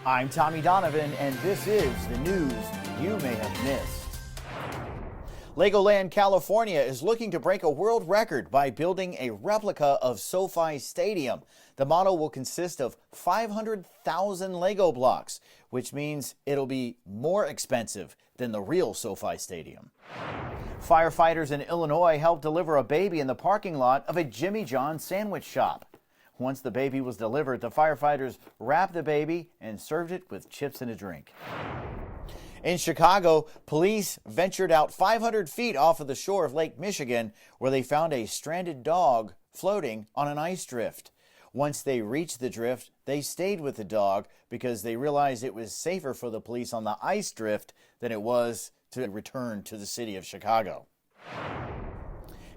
I'm Tommy Donovan, and this is the news you may have missed. Legoland, California is looking to break a world record by building a replica of SoFi Stadium. The model will consist of 500,000 Lego blocks, which means it'll be more expensive than the real SoFi Stadium. Firefighters in Illinois helped deliver a baby in the parking lot of a Jimmy Jon sandwich shop. Once the baby was delivered, the firefighters wrapped the baby and served it with chips and a drink. In Chicago, police ventured out 500 feet off of the shore of Lake Michigan, where they found a stranded dog floating on an ice drift. Once they reached the drift, they stayed with the dog because they realized it was safer for the police on the ice drift than it was to return to the city of Chicago.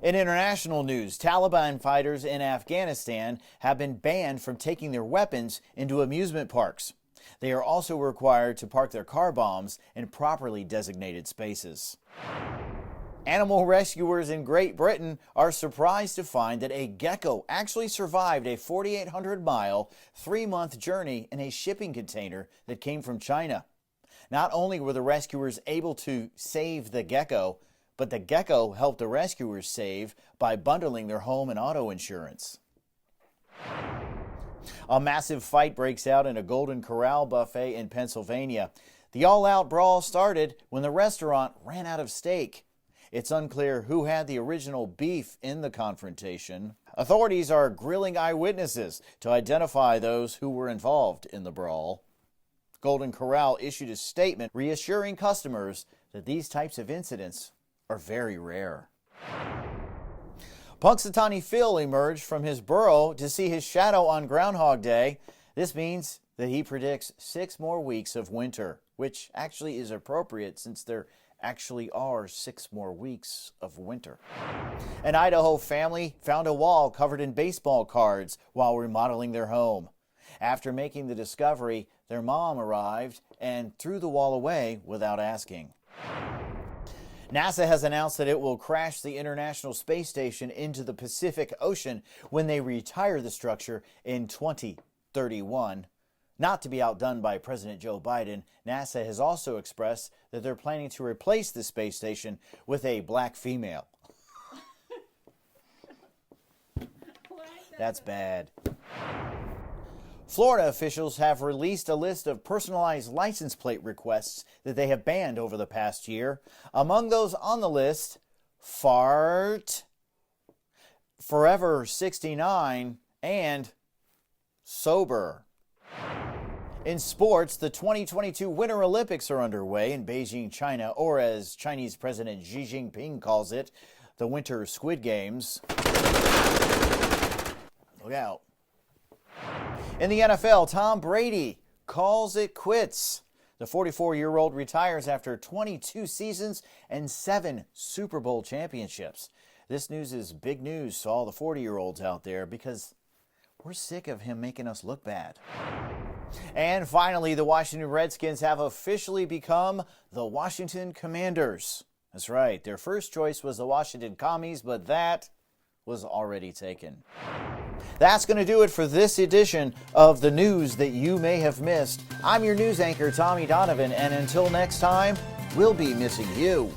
In international news, Taliban fighters in Afghanistan have been banned from taking their weapons into amusement parks. They are also required to park their car bombs in properly designated spaces. Animal rescuers in Great Britain are surprised to find that a gecko actually survived a 4,800-mile, 3-month journey in a shipping container that came from China. Not only were the rescuers able to save the gecko, but the gecko helped the rescuers save by bundling their home and auto insurance. A massive fight breaks out in a Golden Corral buffet in Pennsylvania. The all-out brawl started when the restaurant ran out of steak. It's unclear who had the original beef in the confrontation. Authorities are grilling eyewitnesses to identify those who were involved in the brawl. Golden Corral issued a statement reassuring customers that these types of incidents are very rare. Punxsutawney Phil emerged from his burrow to see his shadow on Groundhog Day. This means that he predicts 6 more weeks of winter, which actually is appropriate since there actually are 6 more weeks of winter. An Idaho family found a wall covered in baseball cards while remodeling their home. After making the discovery, their mom arrived and threw the wall away without asking. NASA has announced that it will crash the International Space Station into the Pacific Ocean when they retire the structure in 2031. Not to be outdone by President Joe Biden, NASA has also expressed that they're planning to replace the space station with a black female. That's bad. Florida officials have released a list of personalized license plate requests that they have banned over the past year. Among those on the list, fart, Forever 69, and sober. In sports, the 2022 Winter Olympics are underway in Beijing, China, or as Chinese President Xi Jinping calls it, the Winter Squid Games. Look out. In the NFL, Tom Brady calls it quits. The 44-year-old retires after 22 seasons and 7 Super Bowl championships. This news is big news to all the 40-year-olds out there because we're sick of him making us look bad. And finally, the Washington Redskins have officially become the Washington Commanders. That's right, their first choice was the Washington Commies, but that was already taken. That's going to do it for this edition of the news that you may have missed. I'm your news anchor, Tommy Donovan, and until next time, we'll be missing you.